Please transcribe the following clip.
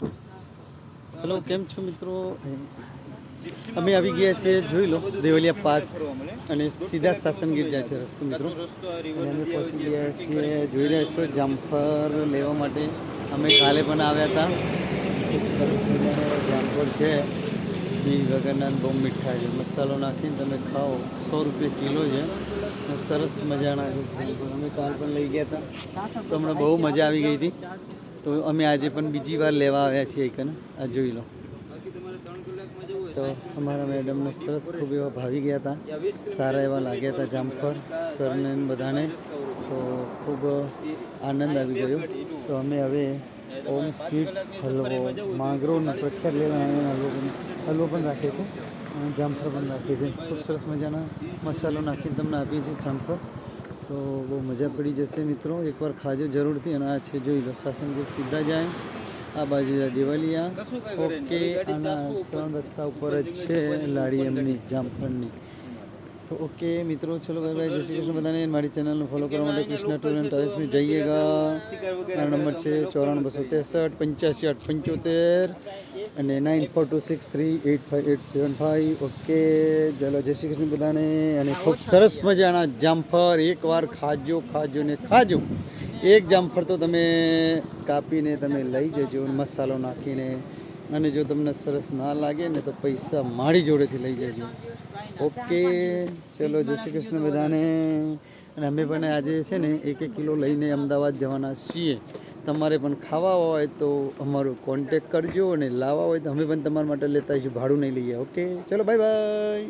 Hello, કેમ છો મિત્રો? અમે આવી ગયા છીએ, જોઈ લો દેવલિયા પાર્ક અને સીધા સાસણગીર જાય છે રસ્તો મિત્રો. અને અમે પહોંચી ગયા છીએ, જોઈ રહ્યા છો જામફળ લેવા માટે. અમે કાલે પણ આવ્યા હતા. ખૂબ સરસ મજાનો જામફળ છે, બી વગરના બહુ મીઠા છે. મસાલો નાખીને તમે ખાઓ, 100 રૂપિયા કિલો છે. સરસ મજાના અમે કાલ પણ લઈ ગયા હતા, તો હમણાં બહુ મજા આવી ગઈ હતી. તો અમે આજે પણ બીજી વાર લેવા આવ્યા છીએ કને. આ જોઈ લો. તો અમારા મેડમને સરસ ખૂબ એવા ભાવી ગયા હતા, સારા એવા લાગ્યા હતા જામફળ સરને બધાને. તો ખૂબ આનંદ આવી ગયો. તો અમે હવે ઓમ સ્વીટ હલવો, માંગરોનો પ્રખ્યાત લેવા હલવો પણ રાખે છે, જામફળ પણ રાખે છે. ખૂબ સરસ મજાના મસાલો નાખીને તમને આપીએ છીએ જામફળ. તો બહુ મજા પડી જશે મિત્રો, એકવાર ખાજો જરૂરથી. અને આ છે જોઈ લો, સાસણગીર સીધા જાય, આ બાજુ દેવલિયા. ઓકે, આના 3 રસ્તા ઉપર જ છે લારી એમની જામફળની. તો ઓકે મિત્રો, ચલો બાય બાય, જય શ્રી કૃષ્ણ બધાને. મારી ચેનલને ફોલો કરવા માટે કૃષ્ણ ટૂર એન્ડ ટ્રાવેલ્સ में જઈએગા. મારો નંબર છે 94 263 85 8 75 અને 9426385875. ઓકે, ચલો જય શ્રી કૃષ્ણ બધાને. અને ખૂબ સરસ મજાના જામફળ એકવાર ખાજો ને ખાજો. એક જામફળ તો તમે કાપીને તમે લઈ જજો મસાલો નાખીને. અને જો તમને સરસ ના લાગે ને તો પૈસા મારી જોડેથી લઈ જજો. ઓકે, ચલો જય શ્રી કૃષ્ણ બધાને. અને અમે પણ આજે છે ને 1-1 કિલો લઈને અમદાવાદ જવાના છીએ. તમારે પણ ખાવા હોય તો અમારો કોન્ટેક કરજો, અને લાવવા હોય તો અમે પણ તમારા માટે લેતા આવીશું, ભાડું નહીં લઈએ. ઓકે, ચલો બાય બાય.